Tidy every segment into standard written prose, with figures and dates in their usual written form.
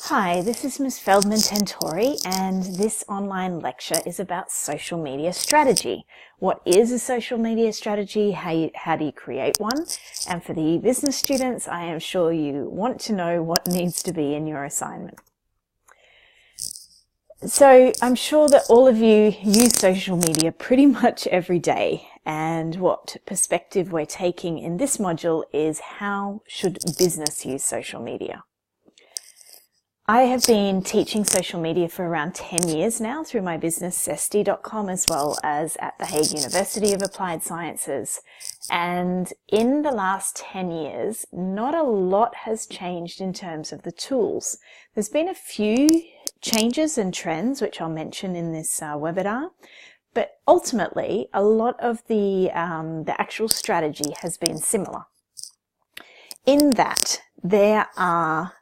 Hi, this is Ms. Feldman-Tentori, and this online lecture is about social media strategy. What is a social media strategy? How do you create one? And for the business students, I am sure you want to know what needs to be in your assignment. So I'm sure that all of you use social media pretty much every day, and what perspective we're taking in this module is how should business use social media? I have been teaching social media for around 10 years now through my business Zesty.com, as well as at the Hague University of Applied Sciences. And in the last 10 years, not a lot has changed in terms of the tools. There's been a few changes and trends, which I'll mention in this webinar, but ultimately a lot of the actual strategy has been similar. In that there are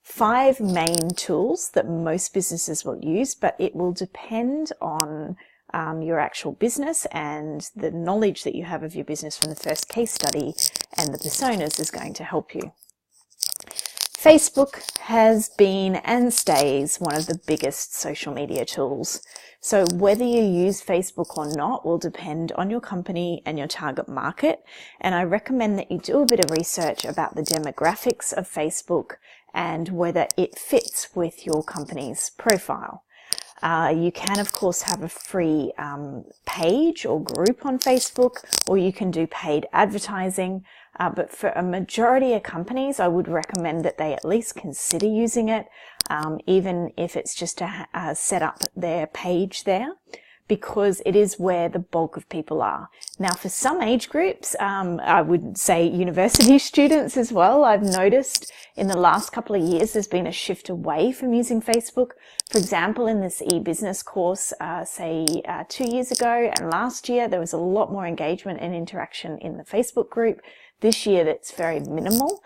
5 main tools that most businesses will use, but it will depend on your actual business, and the knowledge that you have of your business from the first case study and the personas is going to help you. Facebook has been and stays one of the biggest social media tools. So whether you use Facebook or not will depend on your company and your target market. And I recommend that you do a bit of research about the demographics of Facebook and whether it fits with your company's profile. You can, of course, have a free page or group on Facebook, or you can do paid advertising. But for a majority of companies, I would recommend that they at least consider using it, even if it's just to set up their page there, because it is where the bulk of people are. Now, for some age groups, I would say university students as well, I've noticed in the last couple of years there's been a shift away from using Facebook. For example, in this Ebusiness course, say 2 years ago and last year, there was a lot more engagement and interaction in the Facebook group. This year that's very minimal,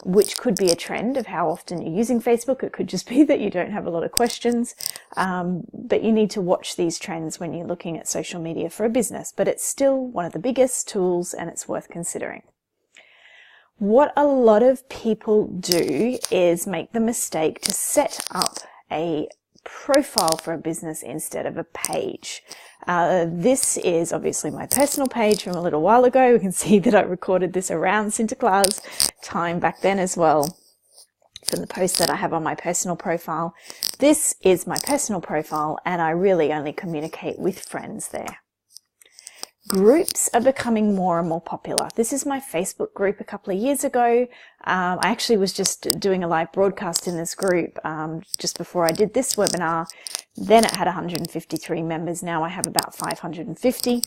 which could be a trend of how often you're using Facebook. It could just be that you don't have a lot of questions, but you need to watch these trends when you're looking at social media for a business. But it's still one of the biggest tools and it's worth considering. What a lot of people do is make the mistake to set up a profile for a business instead of a page. This is obviously my personal page from a little while ago. We can see that I recorded this around Sinterklaas time back then as well, from the post that I have on my personal profile. This is my personal profile, and I really only communicate with friends there. Groups are becoming more and more popular. This is my Facebook group a couple of years ago. I actually was just doing a live broadcast in this group just before I did this webinar. Then it had 153 members. Now I have about 550.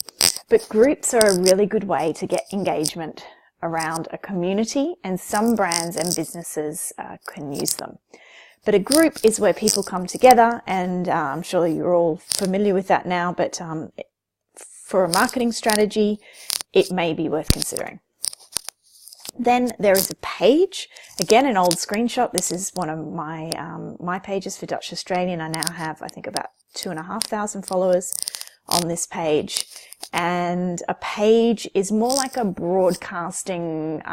But groups are a really good way to get engagement around a community, and some brands and businesses can use them. But a group is where people come together, and I'm sure you're all familiar with that now, but for a marketing strategy, it may be worth considering. Then there is a page, again an old screenshot. This is one of my my pages for Dutch Australian. I now have, I think, about 2,500 followers on this page. And a page is more like a broadcasting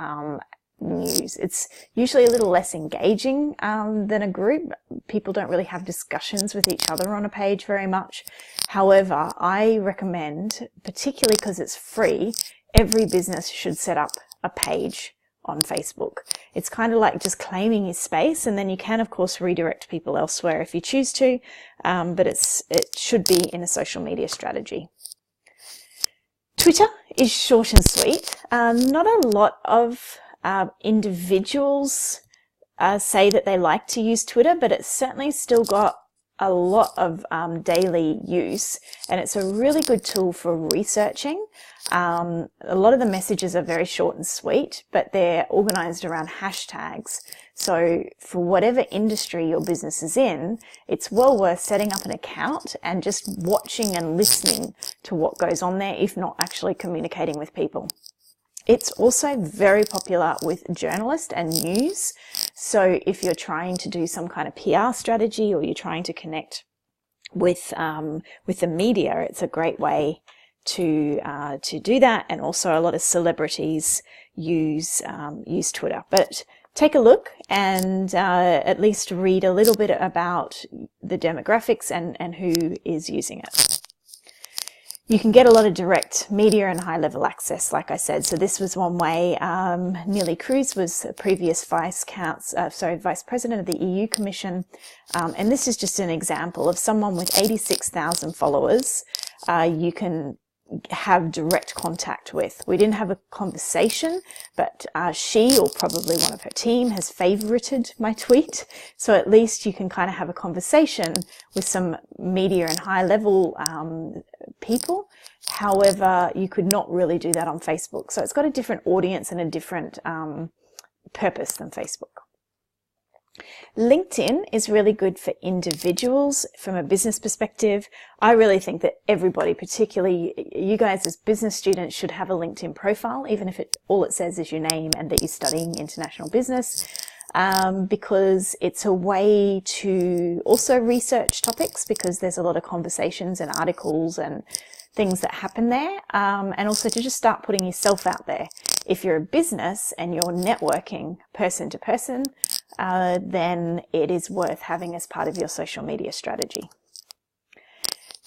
news. It's usually a little less engaging than a group. People don't really have discussions with each other on a page very much. However, I recommend, particularly because it's free, every business should set up a page on Facebook. It's kind of like just claiming your space, and then you can of course redirect people elsewhere if you choose to, but it should be in a social media strategy. Twitter is short and sweet. Not a lot of individuals say that they like to use Twitter, but it's certainly still got a lot of daily use, and it's a really good tool for researching. A lot of the messages are very short and sweet, but they're organized around hashtags. So for whatever industry your business is in, it's well worth setting up an account and just watching and listening to what goes on there, if not actually communicating with people. It's also very popular with journalists and news. So if you're trying to do some kind of PR strategy, or you're trying to connect with the media, it's a great way to do that. And also a lot of celebrities use Twitter. But take a look and at least read a little bit about the demographics and who is using it. You can get a lot of direct media and high-level access, like I said. So this was one way. Neelie Kroes was a previous vice president of the EU Commission, and this is just an example of someone with 86,000 followers. You can have direct contact with. We didn't have a conversation, but she, or probably one of her team, has favorited my tweet. So at least you can kind of have a conversation with some media and high level people. However, you could not really do that on Facebook. So it's got a different audience and a different purpose than Facebook. LinkedIn is really good for individuals from a business perspective. I really think that everybody, particularly you guys as business students, should have a LinkedIn profile, even if all it says is your name and that you're studying international business, because it's a way to also research topics, because there's a lot of conversations and articles and things that happen there, and also to just start putting yourself out there. If you're a business and you're networking person to person, then it is worth having as part of your social media strategy.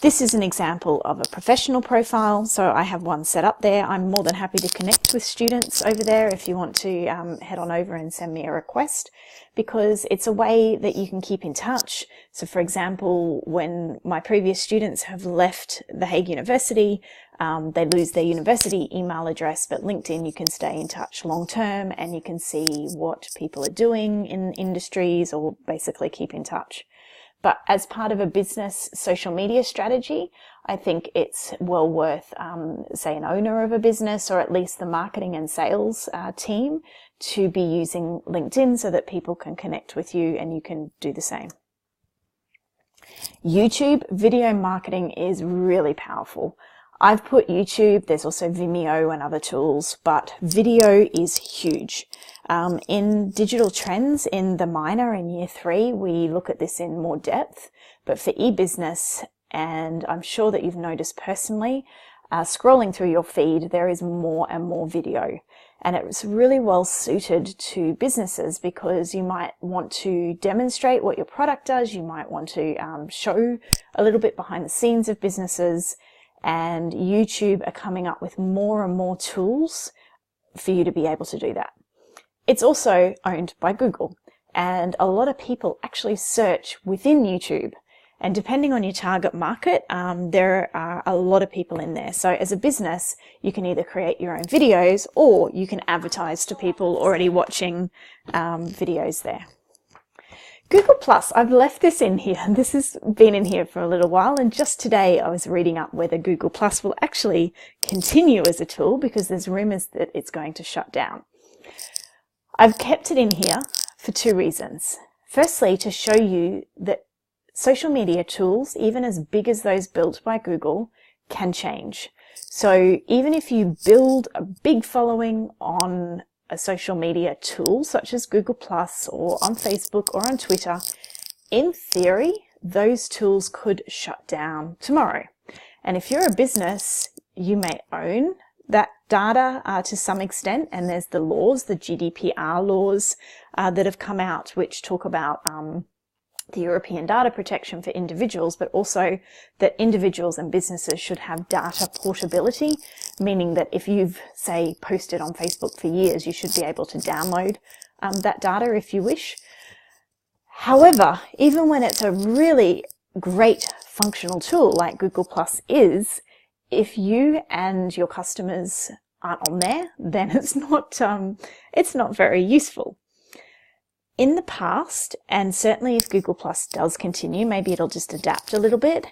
This is an example of a professional profile, so I have one set up there. I'm more than happy to connect with students over there if you want to head on over and send me a request, because it's a way that you can keep in touch. So for example, when my previous students have left The Hague University, they lose their university email address, but LinkedIn, you can stay in touch long term and you can see what people are doing in industries, or basically keep in touch. But as part of a business social media strategy, I think it's well worth, say, an owner of a business, or at least the marketing and sales team, to be using LinkedIn so that people can connect with you and you can do the same. YouTube video marketing is really powerful. I've put YouTube, there's also Vimeo and other tools, but video is huge. In digital trends in the minor in year 3, we look at this in more depth, but for eBusiness, and I'm sure that you've noticed personally, scrolling through your feed, there is more and more video. And it's really well suited to businesses, because you might want to demonstrate what your product does, you might want to show a little bit behind the scenes of businesses, and YouTube are coming up with more and more tools for you to be able to do that. It's also owned by Google, and a lot of people actually search within YouTube. And depending on your target market, there are a lot of people in there. So as a business, you can either create your own videos, or you can advertise to people already watching videos there. Google Plus, I've left this in here. This has been in here for a little while, and just today I was reading up whether Google Plus will actually continue as a tool, because there's rumors that it's going to shut down. I've kept it in here for 2 reasons. Firstly, to show you that social media tools, even as big as those built by Google, can change. So even if you build a big following on a social media tool such as Google Plus, or on Facebook, or on Twitter, in theory, those tools could shut down tomorrow. And if you're a business, you may own that data to some extent, and there's the laws, the GDPR laws that have come out, which talk about the European data protection for individuals, but also that individuals and businesses should have data portability, meaning that if you've, say, posted on Facebook for years, you should be able to download that data if you wish. However, even when it's a really great functional tool like Google Plus is, if you and your customers aren't on there, then it's not very useful. In the past, and certainly if Google Plus does continue, maybe it'll just adapt a little bit,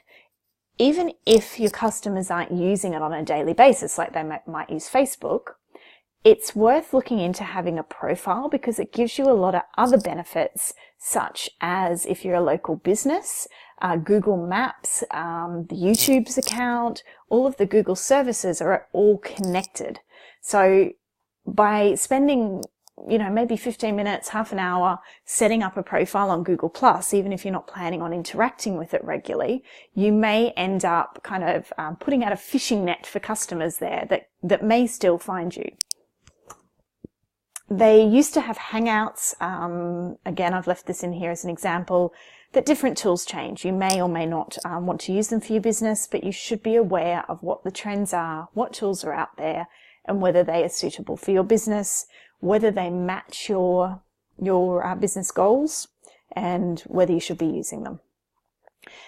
even if your customers aren't using it on a daily basis, like they might use Facebook, it's worth looking into having a profile, because it gives you a lot of other benefits, such as if you're a local business, Google Maps, the YouTube's account, all of the Google services are all connected. So by spending maybe 15 minutes, half an hour, setting up a profile on Google Plus, even if you're not planning on interacting with it regularly, you may end up kind of putting out a fishing net for customers there that may still find you. They used to have Hangouts. Again, I've left this in here as an example, that different tools change. You may or may not want to use them for your business, but you should be aware of what the trends are, what tools are out there, and whether they are suitable for your business, whether they match your business goals, and whether you should be using them.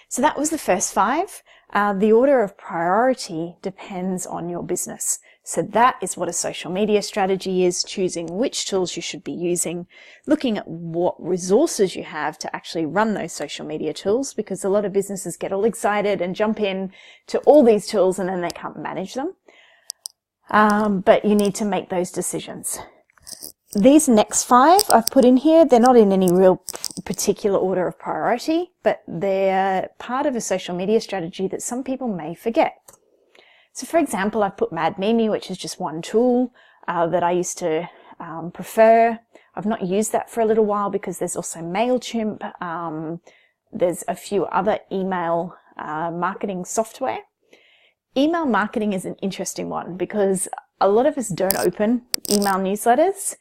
So that was the first 5. The order of priority depends on your business. So that is what a social media strategy is, choosing which tools you should be using, looking at what resources you have to actually run those social media tools, because a lot of businesses get all excited and jump in to all these tools and then they can't manage them. But you need to make those decisions. These next 5 I've put in here, they're not in any real particular order of priority, but they're part of a social media strategy that some people may forget. So for example, I've put Mad Mimi, which is just one tool that I used to prefer. I've not used that for a little while because there's also MailChimp. There's a few other email marketing software. Email marketing is an interesting one because a lot of us don't open email newsletters,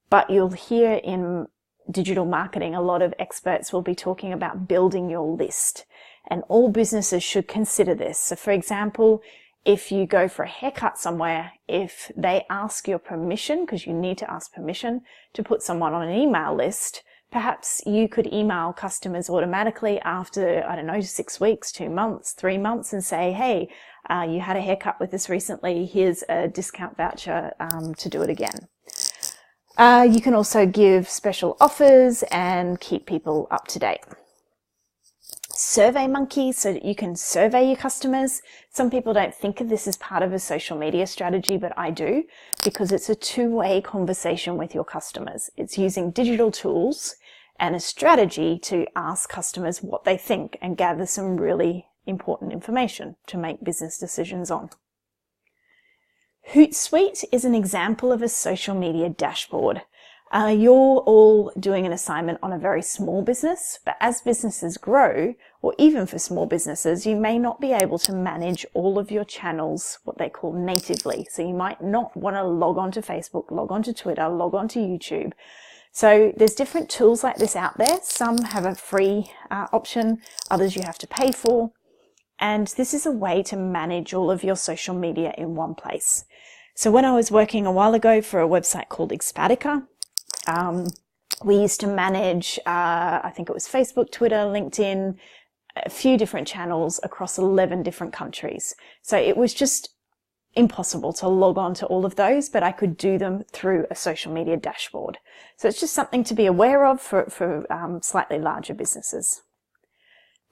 but you'll hear in digital marketing, a lot of experts will be talking about building your list, and all businesses should consider this. So for example, if you go for a haircut somewhere, if they ask your permission, because you need to ask permission to put someone on an email list, perhaps you could email customers automatically after, I don't know, 6 weeks, 2 months, 3 months, and say, hey, you had a haircut with us recently, here's a discount voucher to do it again. You can also give special offers and keep people up to date. Survey Monkey, so that you can survey your customers. Some people don't think of this as part of a social media strategy, but I do, because it's a two-way conversation with your customers. It's using digital tools and a strategy to ask customers what they think and gather some really important information to make business decisions on. Hootsuite is an example of a social media dashboard. You're all doing an assignment on a very small business, but as businesses grow, or even for small businesses, you may not be able to manage all of your channels, what they call natively. So you might not want to log on to Facebook, log on to Twitter, log on to YouTube. So there's different tools like this out there. Some have a free option, others you have to pay for. And this is a way to manage all of your social media in one place. So when I was working a while ago for a website called Expatica, we used to manage, I think it was Facebook, Twitter, LinkedIn, a few different channels across 11 different countries. So it was just impossible to log on to all of those, but I could do them through a social media dashboard. So it's just something to be aware of for slightly larger businesses.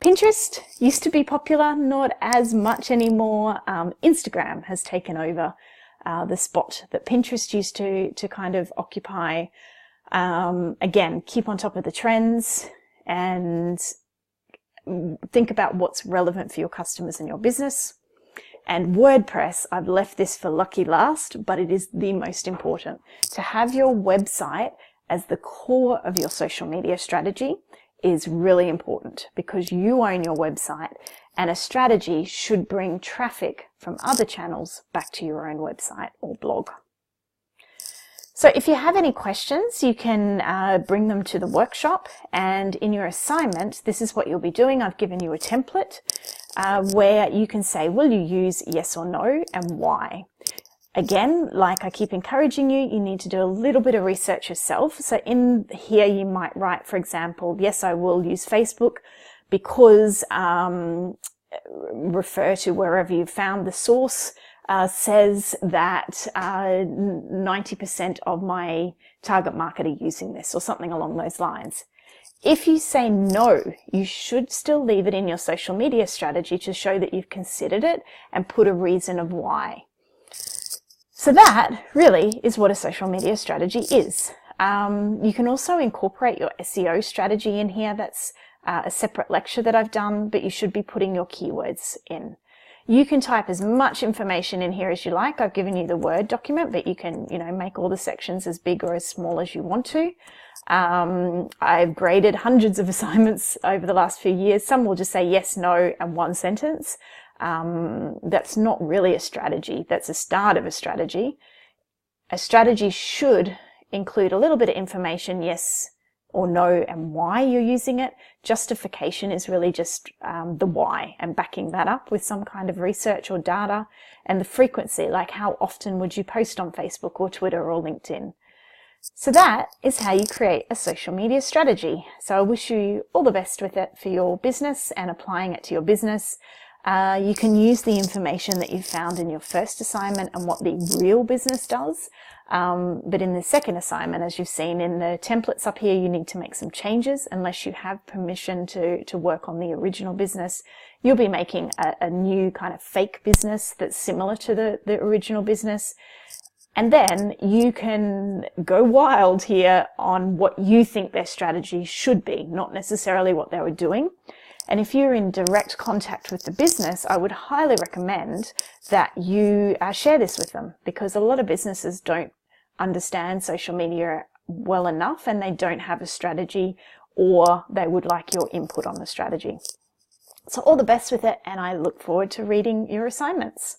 Pinterest used to be popular, not as much anymore. Instagram has taken over the spot that Pinterest used to kind of occupy. Again, keep on top of the trends and think about what's relevant for your customers and your business. And WordPress, I've left this for lucky last, but it is the most important. To have your website as the core of your social media strategy is really important because you own your website, and a strategy should bring traffic from other channels back to your own website or blog. So if you have any questions, you can bring them to the workshop, and in your assignment, this is what you'll be doing. I've given you a template where you can say, will you use yes or no, and why? Again, like I keep encouraging you, you need to do a little bit of research yourself. So in here you might write, for example, yes, I will use Facebook because refer to wherever you found the source. Says that 90% of my target market are using this, or something along those lines. If you say no, you should still leave it in your social media strategy to show that you've considered it and put a reason of why. So that really is what a social media strategy is. You can also incorporate your SEO strategy in here. That's a separate lecture that I've done, but you should be putting your keywords in. You can type as much information in here as you like. I've given you the Word document, but you can, make all the sections as big or as small as you want to. I've graded hundreds of assignments over the last few years. Some will just say yes, no, and one sentence. That's not really a strategy. That's a start of a strategy. A strategy should include a little bit of information, yes or no, and why you're using it. Justification is really just the why, and backing that up with some kind of research or data, and the frequency, like how often would you post on Facebook or Twitter or LinkedIn. So that is how you create a social media strategy. So I wish you all the best with it for your business and applying it to your business. You can use the information that you found in your first assignment and what the real business does. But in the second assignment, as you've seen in the templates up here, you need to make some changes. Unless you have permission to work on the original business, you'll be making a new kind of fake business that's similar to the original business. And then you can go wild here on what you think their strategy should be, not necessarily what they were doing. And if you're in direct contact with the business, I would highly recommend that you share this with them, because a lot of businesses don't understand social media well enough and they don't have a strategy, or they would like your input on the strategy. So all the best with it, and I look forward to reading your assignments.